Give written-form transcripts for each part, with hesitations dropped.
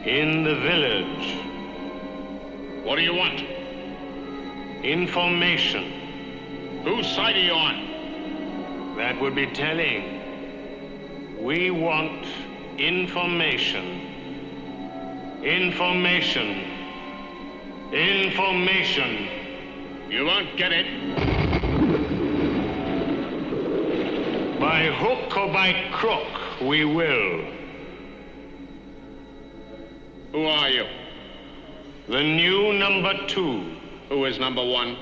In the village. What do you want? Information. Whose side are you on? That would be telling. We want information. Information. Information. You won't get it. By hook or by crook, we will. Who are you? The new number 2. Who is number 1?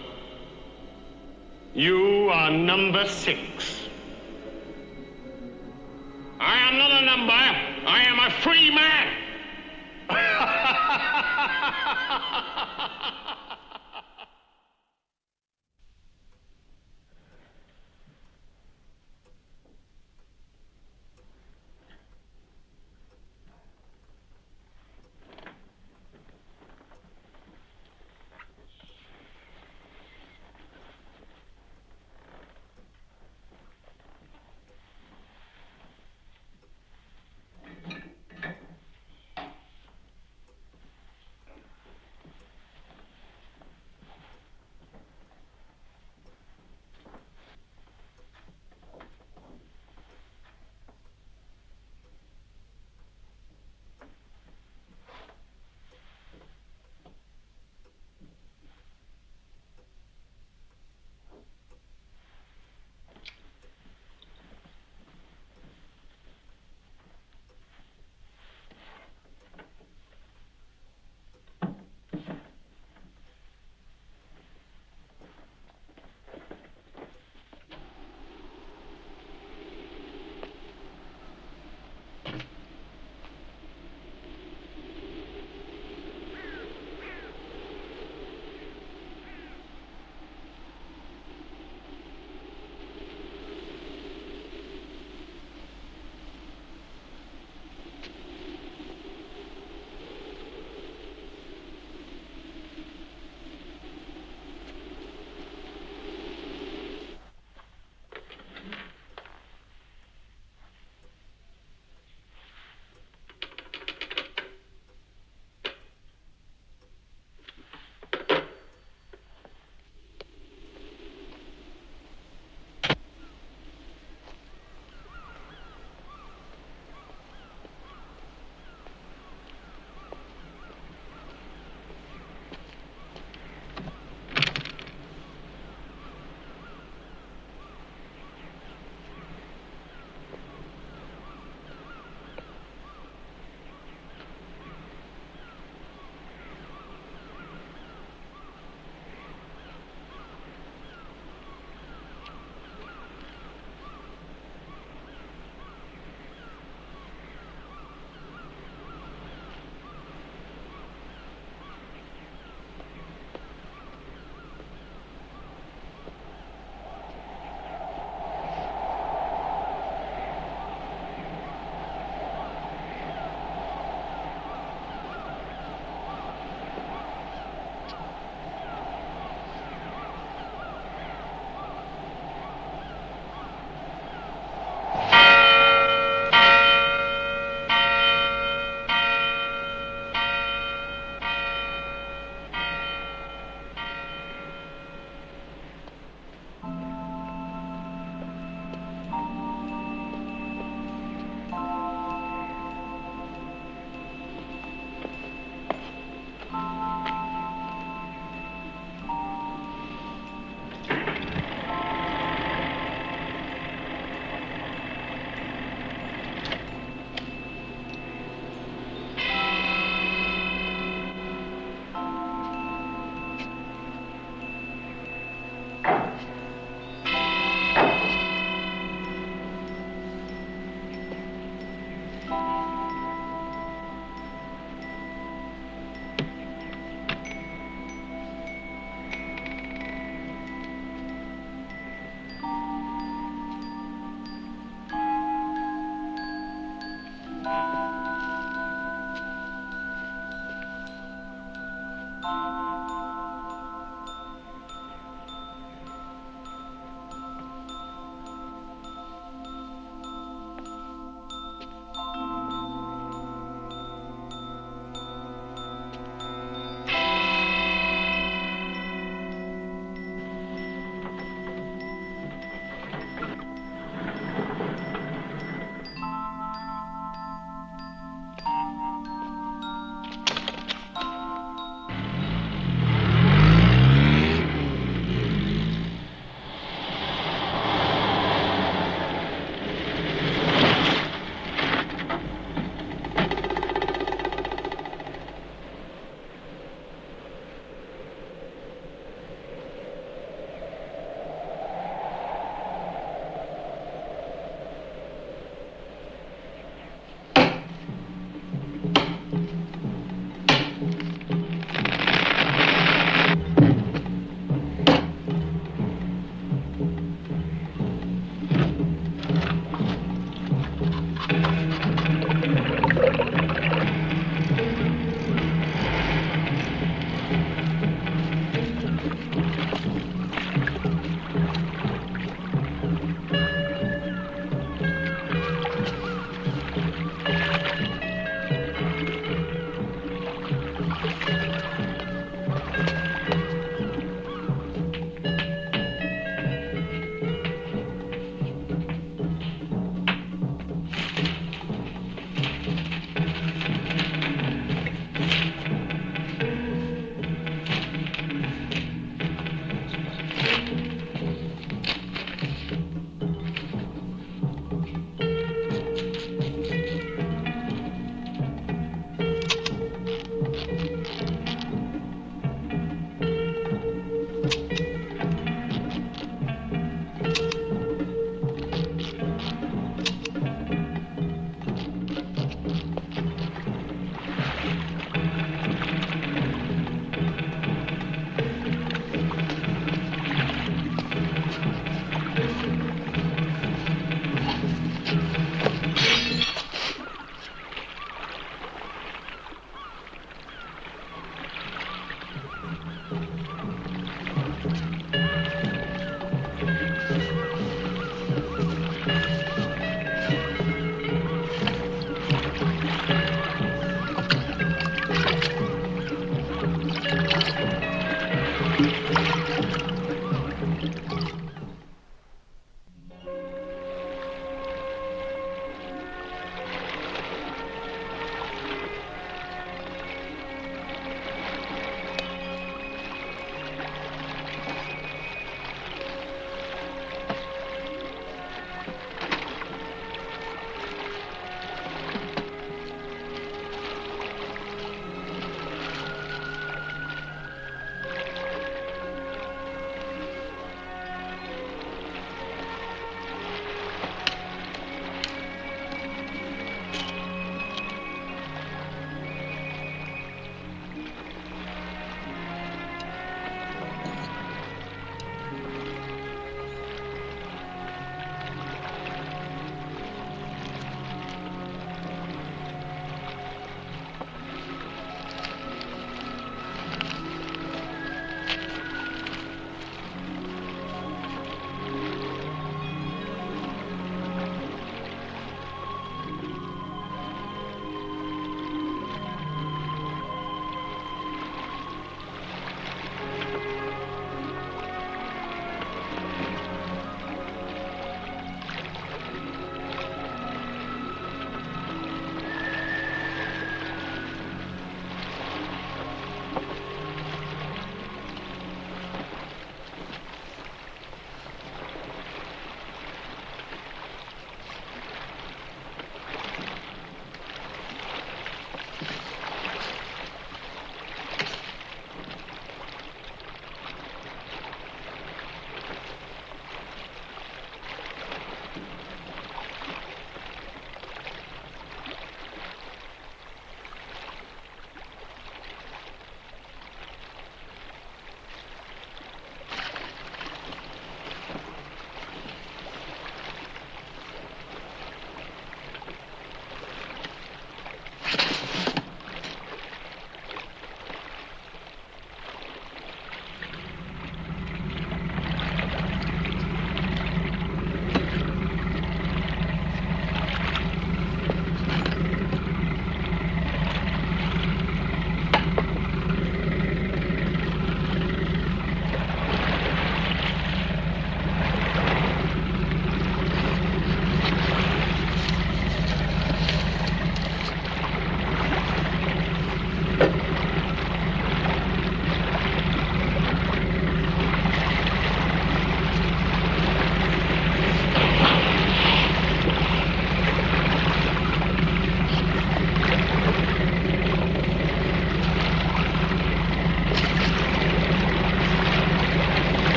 You are number 6. I am not a number. I am a free man.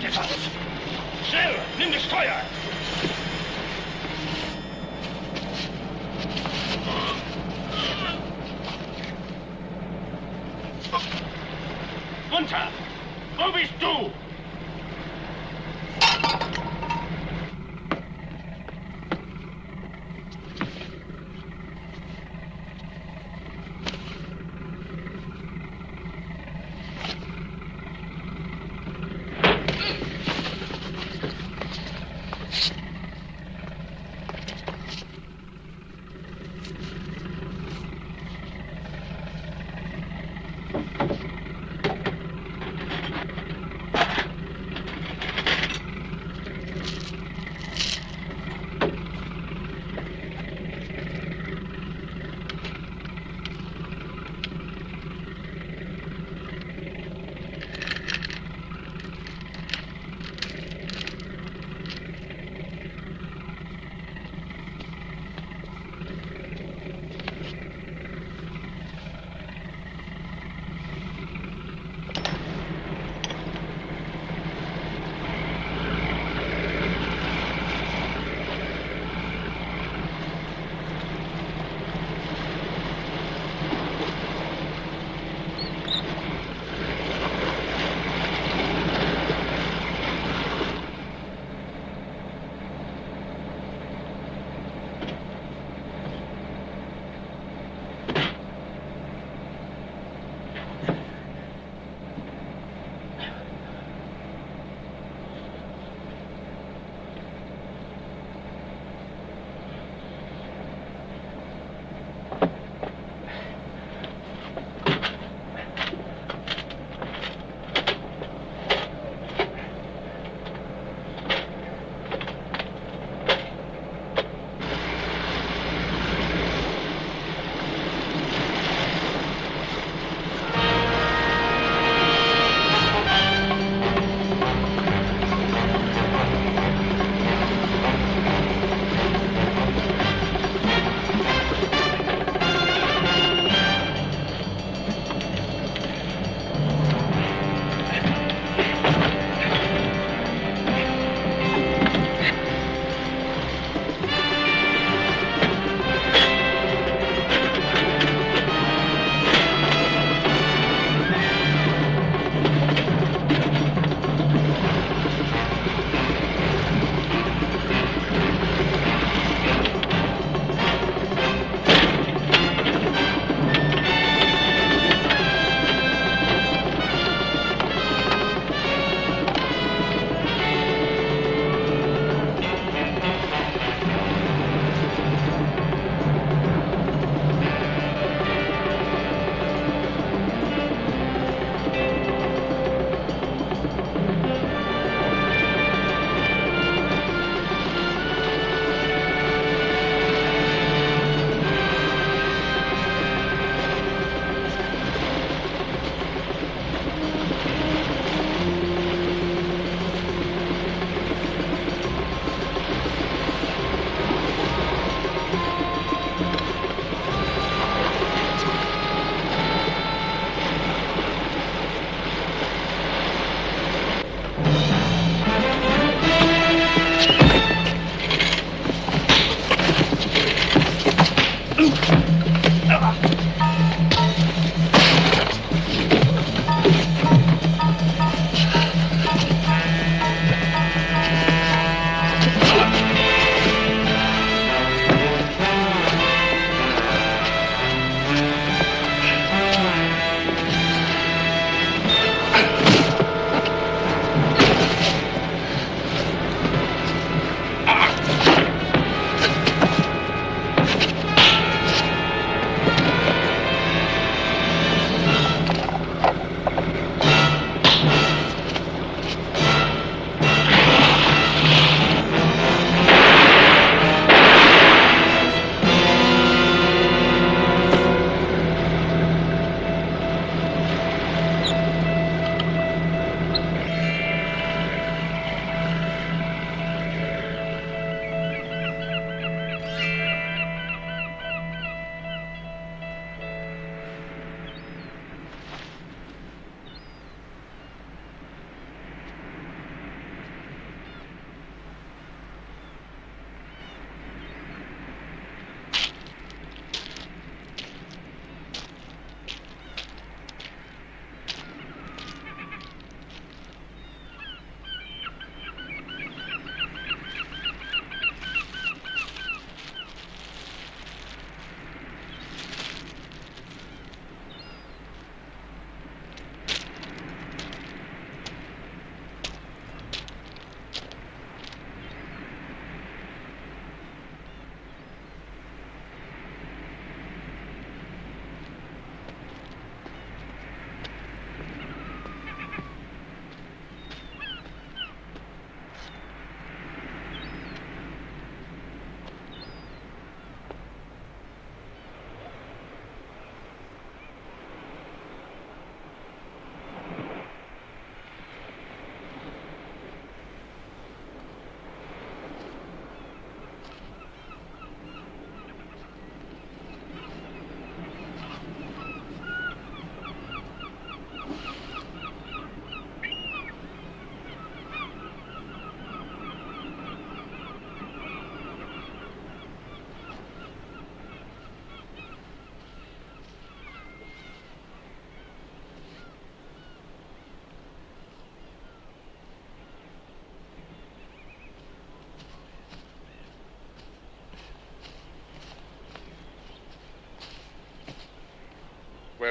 hat etwas. Schnell, nimm das Steuer. Runter! Wo bist du?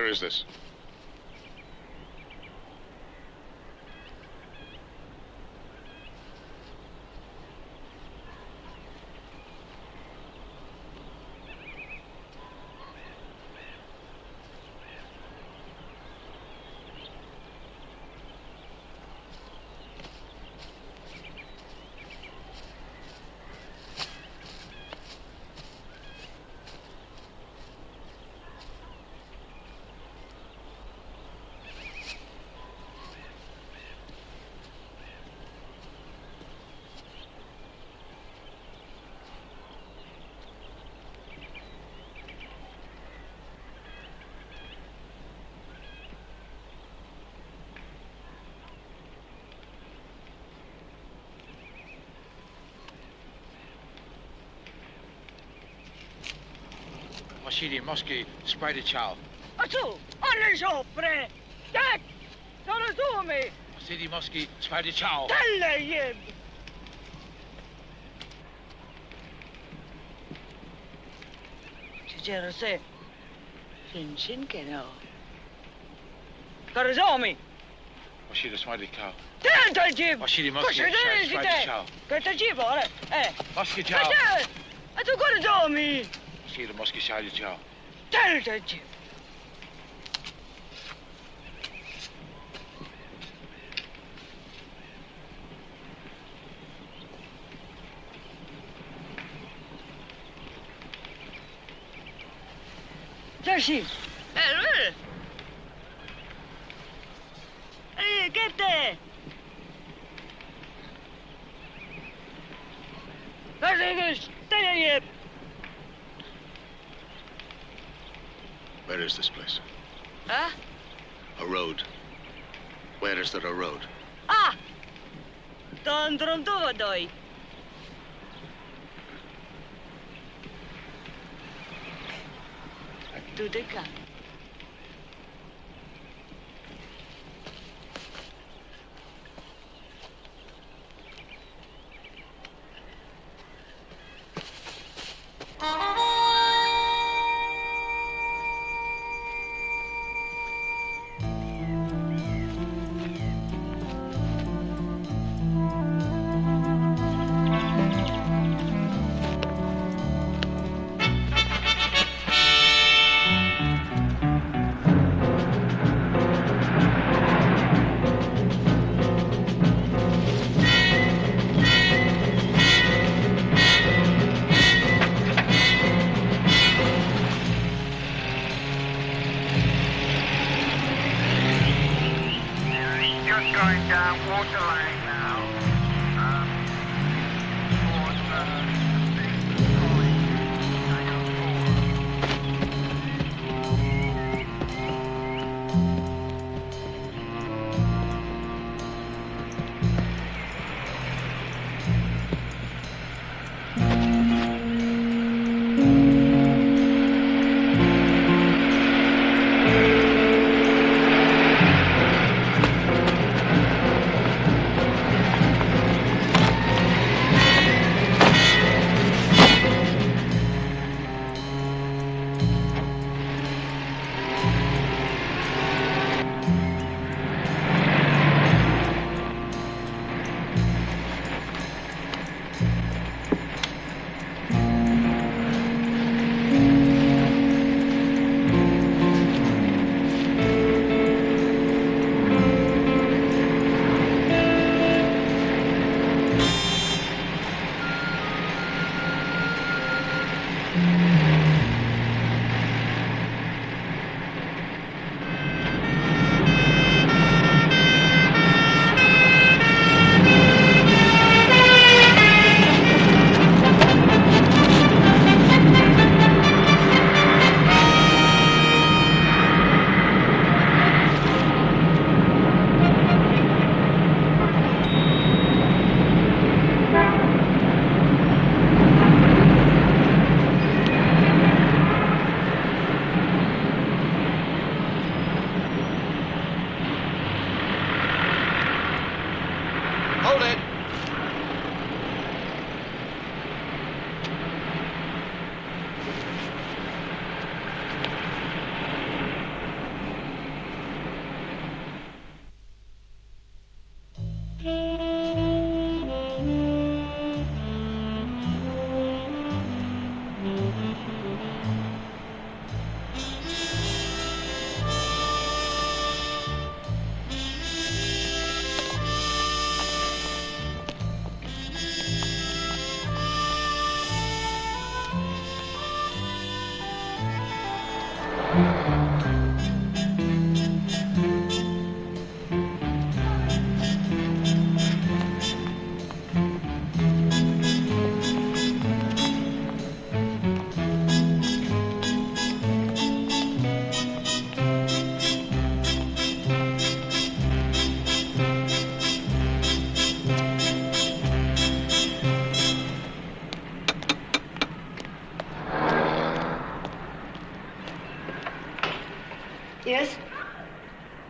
is this? Masidi Mosque, Spider Chow. Asu, alle sopra! Dek! Sono sumi! Masidi Mosque, Spider Chow. Dalle yib! Treacherous. Sin keno. Karazomi! Masidi Spider Chow. Delta jib! Masidi Mosque, Spider Chow. Delta jib, ora. Mosque Chow. Atu karazomi! Masidi Mosque, Spider Chow. Delta jib! Tashi! Peril! Get there! Where is this place? Huh? A road. Where is there a road? Ah! Tondrom doi. Tudeka.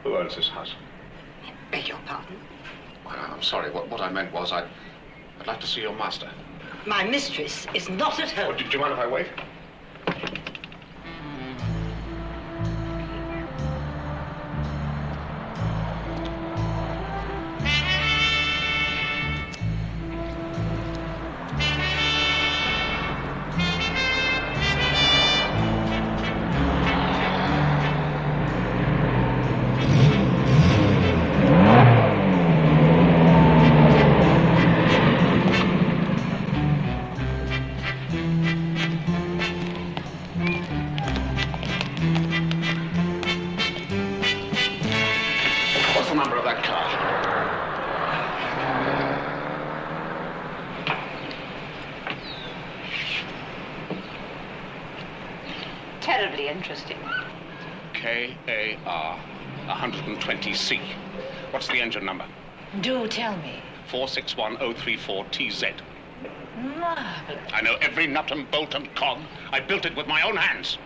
Who owns this house? Beg your pardon? Well, I'm sorry. What I meant was I'd like to see your master. My mistress is not at home. Do you mind if I wait? What's the number of that car? Terribly interesting. KAR 120C. What's the engine number? Do tell me. 461034TZ. Marvelous. I know every nut and bolt and cog. I built it with my own hands.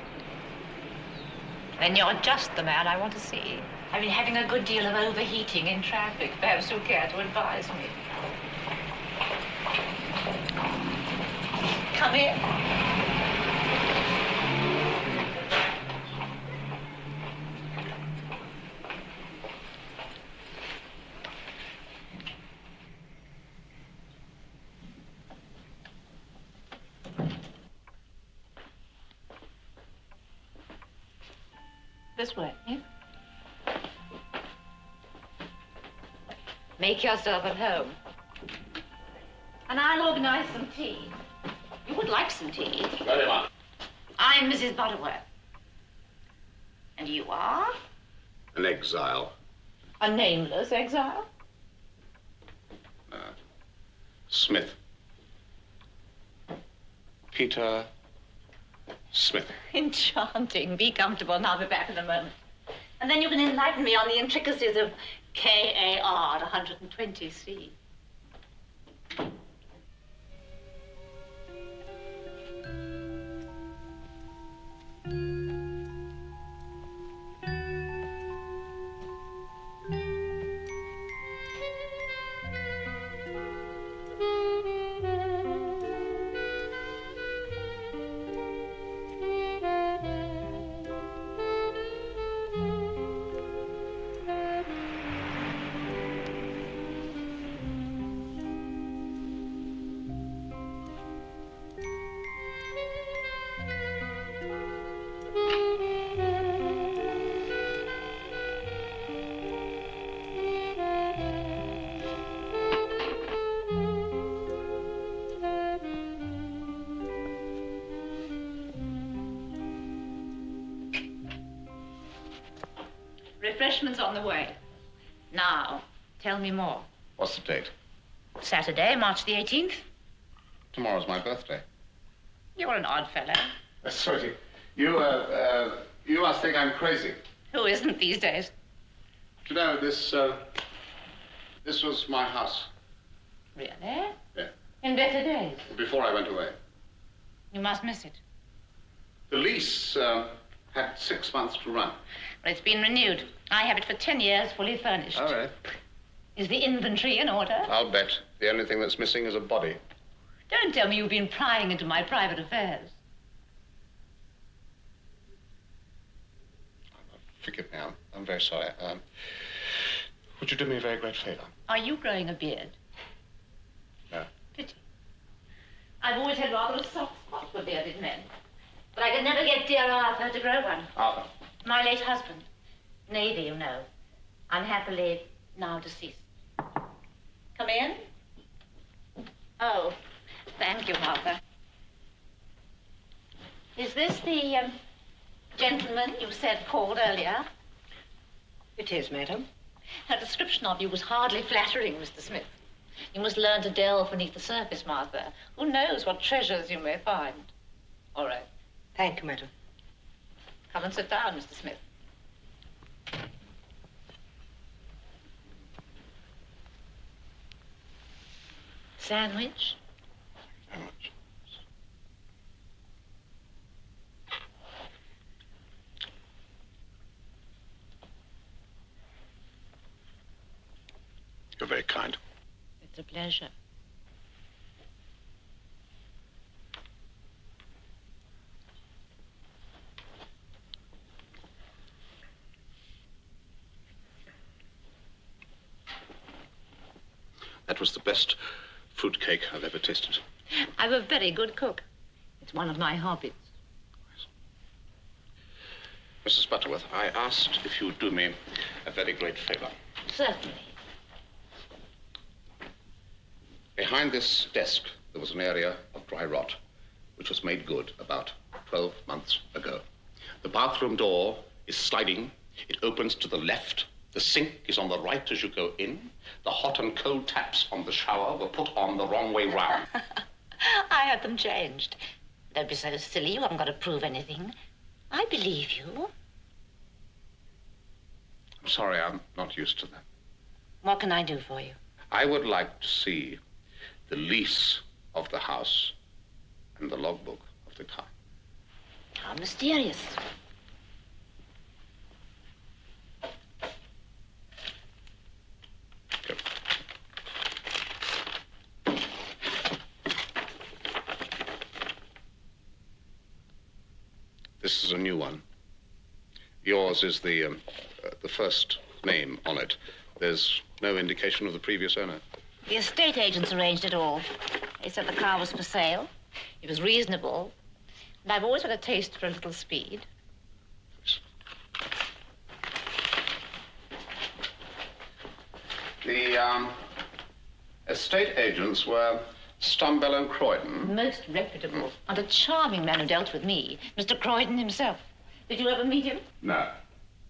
Then you're just the man I want to see. I've been having a good deal of overheating in traffic. Perhaps you care to advise me. Come in. This way. Make yourself at home. And I'll organize some tea. You would like some tea. Very much. I'm Mrs. Butterworth. And you are? An exile. A nameless exile? Smith. Peter Smith. Enchanting. Be comfortable, and I'll be back in a moment. And then you can enlighten me on the intricacies of KAR 120C. Refreshments on the way. Now, tell me more. What's the date? Saturday, March the 18th. Tomorrow's my birthday. You're an odd fellow. Sorry. You must think I'm crazy. Who isn't these days? Do you know, this was my house. Really? Yeah. In better days. Before I went away. You must miss it. The lease had 6 months to run. Well, it's been renewed. I have it for 10 years, fully furnished. All right. Is the inventory in order? I'll bet. The only thing that's missing is a body. Don't tell me you've been prying into my private affairs. Forgive me, I'm very sorry. Would you do me a very great favor? Are you growing a beard? No. Pity. I've always had rather a soft spot for bearded men. But I could never get dear Arthur to grow one. Arthur? My late husband. Navy, you know. Unhappily, now deceased. Come in. Oh, thank you, Arthur. Is this the gentleman you said called earlier? It is, madam. Her description of you was hardly flattering, Mr. Smith. You must learn to delve beneath the surface, Martha. Who knows what treasures you may find? All right. Thank you, madam. Come and sit down, Mr. Smith. Sandwich? Very much. very kind. It's a pleasure. That was the best fruit cake I've ever tasted. I'm a very good cook. It's one of my hobbies. Mrs. Butterworth, I asked if you would do me a very great favor. Certainly. Behind this desk, there was an area of dry rot, which was made good about 12 months ago. The bathroom door is sliding. It opens to the left. The sink is on the right as you go in. The hot and cold taps on the shower were put on the wrong way round. I had them changed. Don't be so silly. You haven't got to prove anything. I believe you. I'm sorry, I'm not used to that. What can I do for you? I would like to see the lease of the house and the logbook of the car. How mysterious. Go. This is a new one. Yours is the first name on it. There's no indication of the previous owner. The estate agents arranged it all. They said the car was for sale. It was reasonable. And I've always had a taste for a little speed. The estate agents were Stumbell and Croydon. Most reputable. And a charming man who dealt with me, Mr. Croydon himself. Did you ever meet him? No,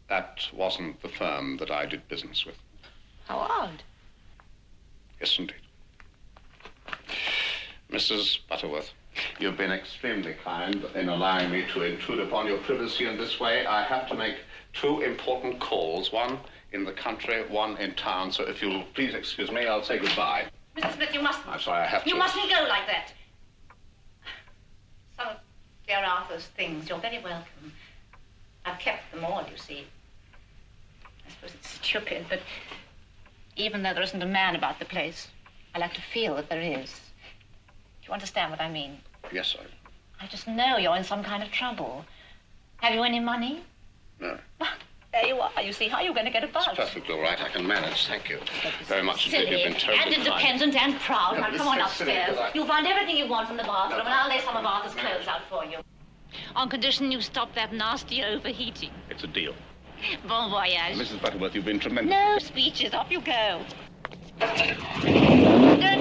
that wasn't the firm that I did business with. How odd. Yes, indeed. Mrs. Butterworth, you've been extremely kind in allowing me to intrude upon your privacy in this way. I have to make 2 important calls, one in the country, one in town. So if you'll please excuse me, I'll say goodbye. Mr. Smith, you mustn't. I'm sorry, I have to. You mustn't go like that. Some of dear Arthur's things, you're very welcome. I've kept them all, you see. I suppose it's stupid, but even though there isn't a man about the place, I like to feel that there is. Do you understand what I mean? Yes, sir. I just know you're in some kind of trouble. Have you any money? No. There you are. You see, how are you going to get about? It's perfectly all right. I can manage. Thank you very much indeed. Silly You've been terribly and independent and proud. No, Now, this come on is silly upstairs. because You'll find everything you want from the bathroom, No. and I'll lay some of Arthur's clothes out for you. On condition you stop that nasty overheating. It's a deal. Bon voyage. Mrs. Butterworth, you've been tremendous. No speeches. Off you go. Don't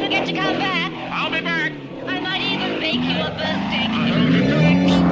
forget to come back. I'll be back. I might even bake you a birthday cake.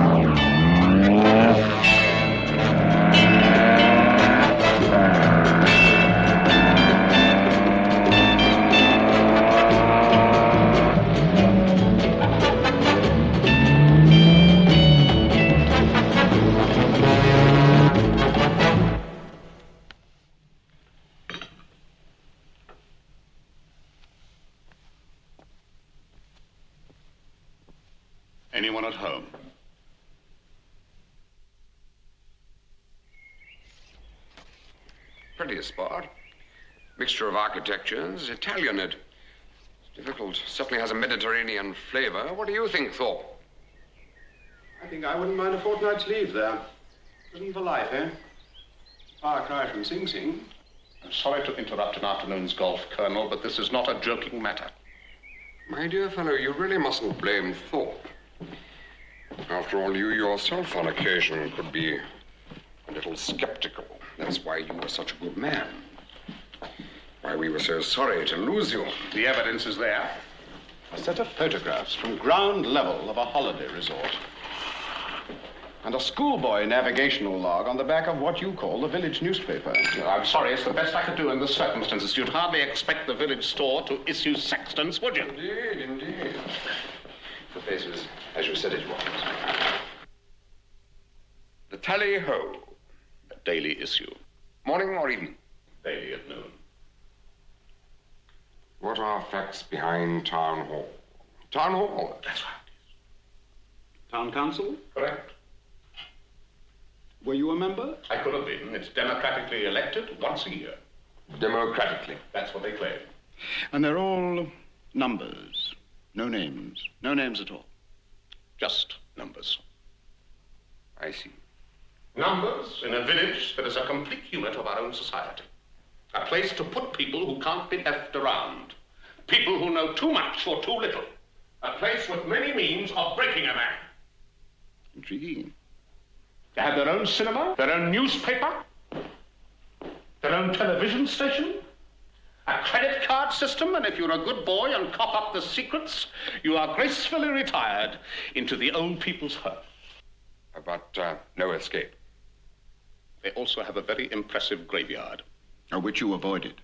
Anyone at home? Pretty a spot. Mixture of architectures, Italian. It's difficult. Certainly has a Mediterranean flavor. What do you think, Thorpe? I think I wouldn't mind a fortnight's leave there. Living for life, eh? Far cry from Sing Sing. I'm sorry to interrupt an afternoon's golf, Colonel, but this is not a joking matter. My dear fellow, you really mustn't blame Thorpe. After all, you yourself on occasion could be a little skeptical. That's why you were such a good man. Why we were so sorry to lose you. The evidence is there. A set of photographs from ground level of a holiday resort. And a schoolboy navigational log on the back of what you call the village newspaper. I'm sorry, it's the best I could do in the circumstances. You'd hardly expect the village store to issue sextants, would you? Indeed, indeed. The place was as you said it was. The Tally-Ho. A daily issue. Morning or evening? Daily at noon. What are facts behind Town Hall? Town Hall? That's right. Town council? Correct. Were you a member? I could have been. It's democratically elected once a year. Democratically. That's what they claim. And they're all numbers. No names. No names at all. Just numbers. I see. Numbers in a village that is a complete unit of our own society. A place to put people who can't be left around. People who know too much or too little. A place with many means of breaking a man. Intriguing. They have their own cinema, their own newspaper, their own television station, a credit card system, and if you're a good boy and cough up the secrets, you are gracefully retired into the old people's home. But no escape. They also have a very impressive graveyard. Which you avoided.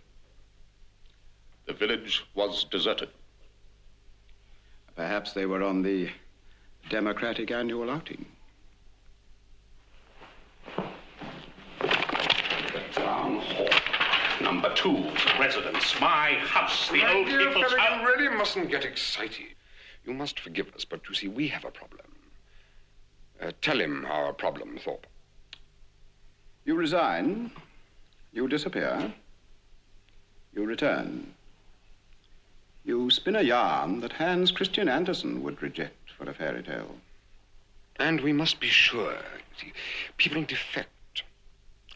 The village was deserted. Perhaps they were on the Democratic annual outing. The town hall. Number 2, residence. My house, the old dear people's fellow, house. you really mustn't get excited. You must forgive us, but you see, we have a problem. Tell him our problem, Thorpe. You resign. You disappear. You return. You spin a yarn that Hans Christian Andersen would reject for a fairy tale. And we must be sure. See, people defect.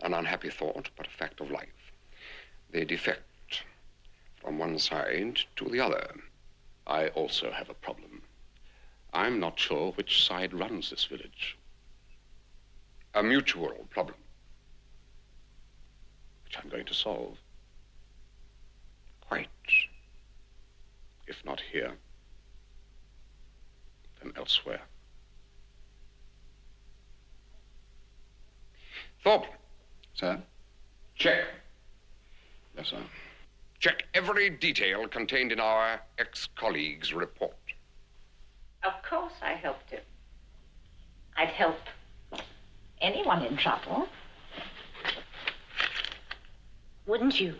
An unhappy thought, but a fact of life. They defect from one side to the other. I also have a problem. I'm not sure which side runs this village. A mutual problem. Which I'm going to solve. Quite. If not here, then elsewhere. Thorpe. Sir? Check. Yes, sir. Check every detail contained in our ex-colleague's report. Of course I helped him. I'd help anyone in trouble. Wouldn't you?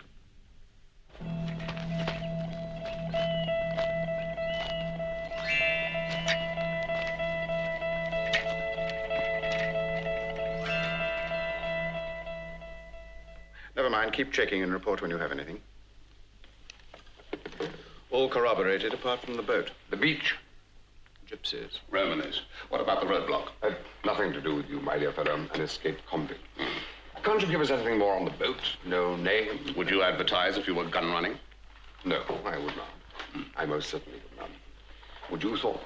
Never mind. Keep checking and report when you have anything. All corroborated apart from the boat. The beach. Gypsies. Romanes. What about the roadblock? Nothing to do with you, my dear fellow. An escaped convict. Can't you give us anything more on the boat? No name? Would you advertise if you were gun running? No, I would not. I most certainly would not. Would you, Thorpe?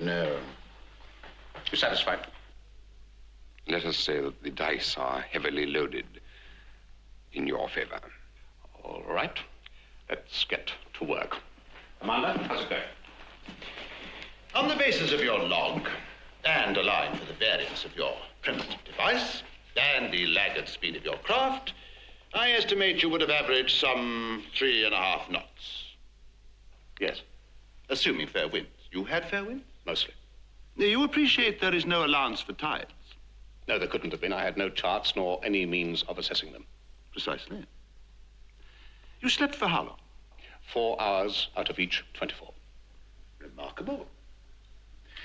No. You satisfied? Let us say that the dice are heavily loaded in your favor. All right. Let's get to work. Commander, how's it going? On the basis of your log, and allowing for the variance of your primitive device, and the laggard speed of your craft, I estimate you would have averaged some 3.5 knots. Yes. Assuming fair winds. You had fair winds? Mostly. You appreciate there is no allowance for tides? No, there couldn't have been. I had no charts nor any means of assessing them. Precisely. You slept for how long? 4 hours out of each 24. Remarkable.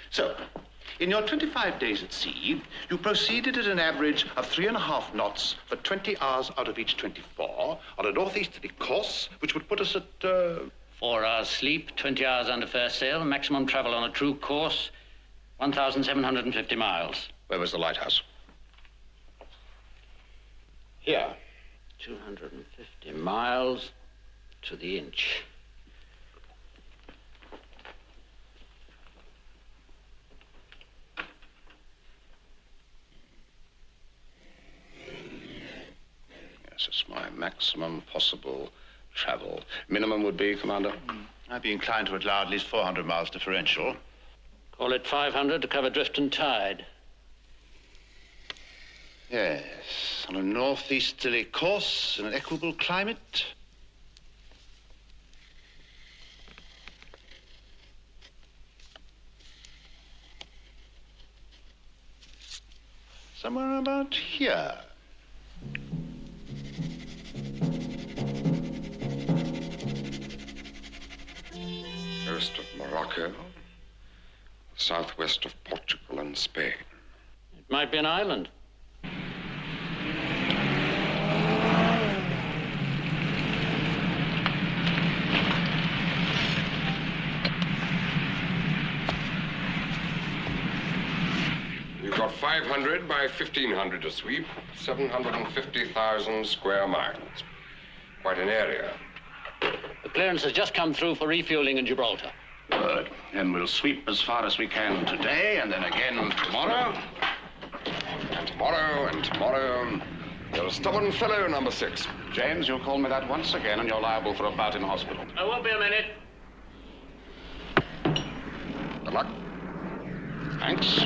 So, in your 25 days at sea, you proceeded at an average of 3.5 knots for 20 hours out of each 24 on a northeasterly course, which would put us at... 4 hours sleep, 20 hours under fair sail, maximum travel on a true course, 1,750 miles. Where was the lighthouse? Here. 250 miles to the inch. Yes, it's my maximum possible travel. Minimum would be, Commander? I'd be inclined to allow at least 400 miles differential. Call it 500 to cover drift and tide. Yes, on a northeasterly course in an equable climate. Somewhere about here. Coast of Morocco, southwest of Portugal and Spain. It might be an island. 500 by 1,500 a sweep, 750,000 square miles. Quite an area. The clearance has just come through for refueling in Gibraltar. Good. And we'll sweep as far as we can today, and then again tomorrow. And tomorrow, and tomorrow. You're a stubborn fellow, number 6. James, you'll call me that once again, and you're liable for a bout in hospital. I won't be a minute. Good luck. Thanks.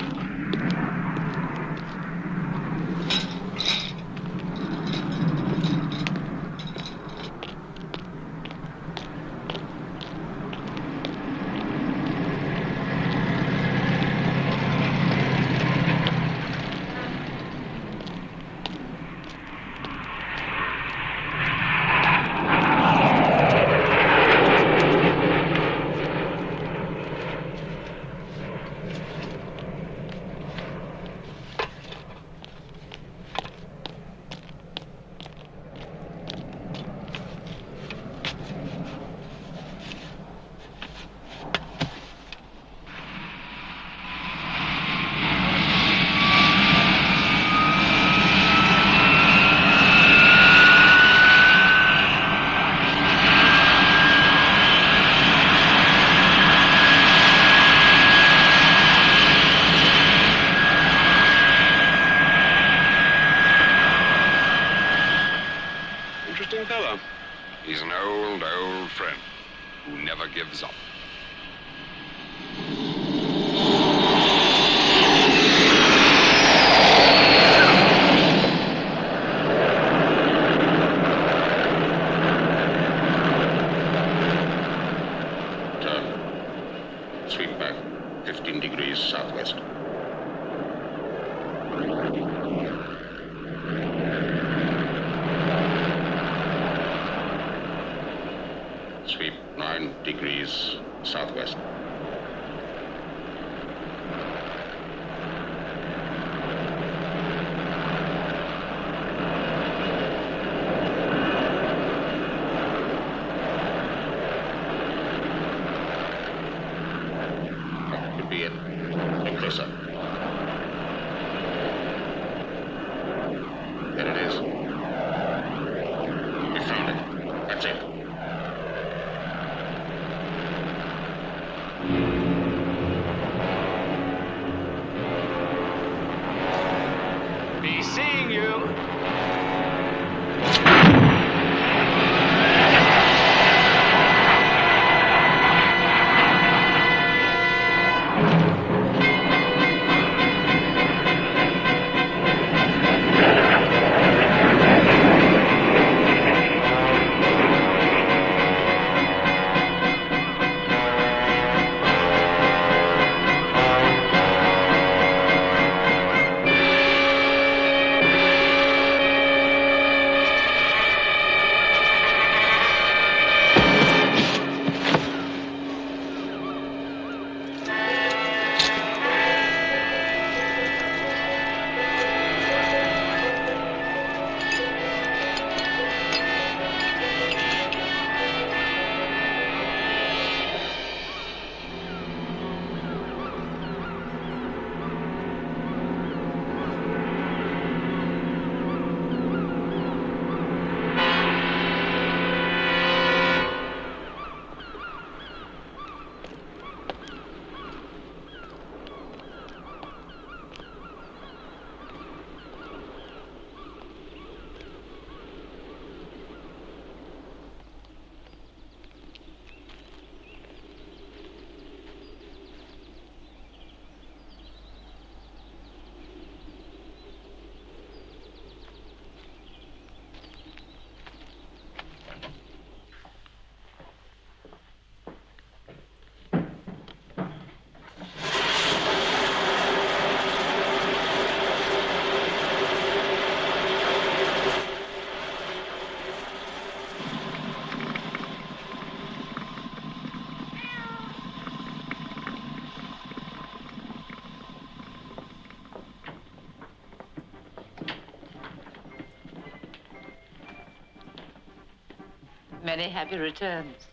He's an old, old friend who never gives up. Turn. Sweep back 15 degrees southwest. Sweep 9 degrees southwest. That could be it. Get closer. There it is. We found it. That's it. Be seeing you. Many happy returns.